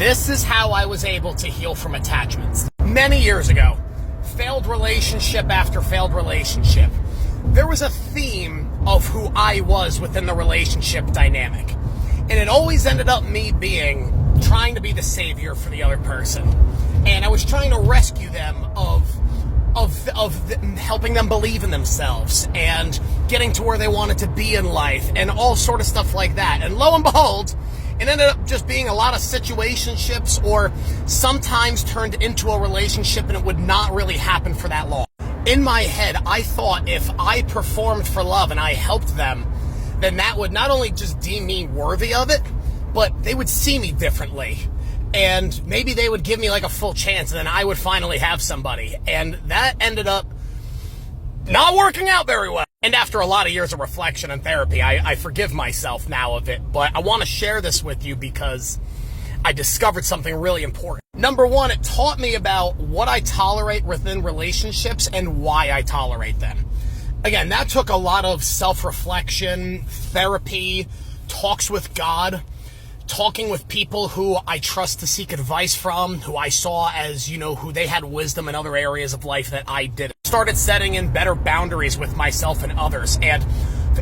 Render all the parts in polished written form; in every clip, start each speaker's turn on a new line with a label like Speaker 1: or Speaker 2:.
Speaker 1: This is how I was able to heal from attachments. Many years ago, failed relationship after failed relationship, there was a theme of who I was within the relationship dynamic. And it always ended up me trying to be the savior for the other person. And I was trying to rescue them of helping them believe in themselves and getting to where they wanted to be in life and all sort of stuff like that. And lo and behold, it ended up just being a lot of situationships, or sometimes turned into a relationship and it would not really happen for that long. In my head, I thought if I performed for love and I helped them, then that would not only just deem me worthy of it, but they would see me differently. And maybe they would give me like a full chance, and then I would finally have somebody. And that ended up not working out very well. And after a lot of years of reflection and therapy, I forgive myself now of it. But I want to share this with you because I discovered something really important. Number one, it taught me about what I tolerate within relationships and why I tolerate them. Again, that took a lot of self-reflection, therapy, talks with God, talking with people who I trust to seek advice from, who I saw as, who they had wisdom in other areas of life that I didn't. Started setting in better boundaries with myself and others. And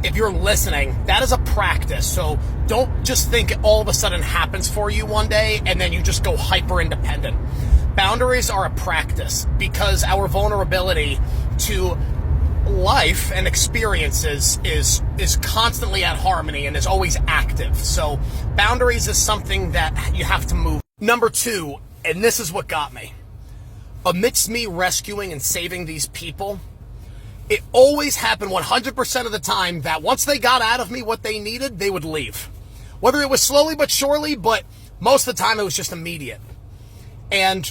Speaker 1: if you're listening, that is a practice. So don't just think it all of a sudden happens for you one day and then you just go hyper independent. Boundaries are a practice because our vulnerability to life and experiences is constantly at harmony and is always active. So boundaries is something that you have to move. Number two, and this is what got me. Amidst me rescuing and saving these people, it always happened 100% of the time that once they got out of me what they needed, they would leave. Whether it was slowly but surely, but most of the time it was just immediate. And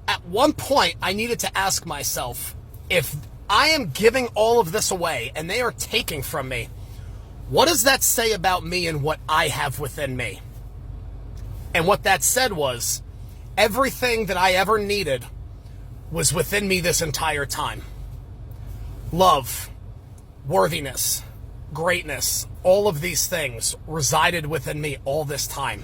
Speaker 1: at one point, I needed to ask myself, if I am giving all of this away and they are taking from me, what does that say about me and what I have within me? And what that said was, everything that I ever needed was within me this entire time. Love, worthiness, greatness, all of these things resided within me all this time.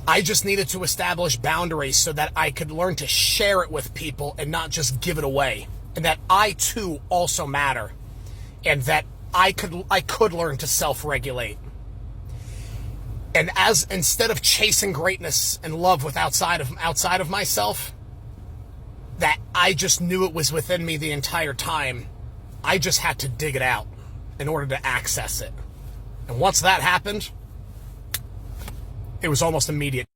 Speaker 1: I just needed to establish boundaries so that I could learn to share it with people and not just give it away. And that I too also matter, and that I could learn to self-regulate. And instead of chasing greatness and love outside of myself, that I just knew it was within me the entire time. I just had to dig it out in order to access it. And once that happened, it was almost immediate.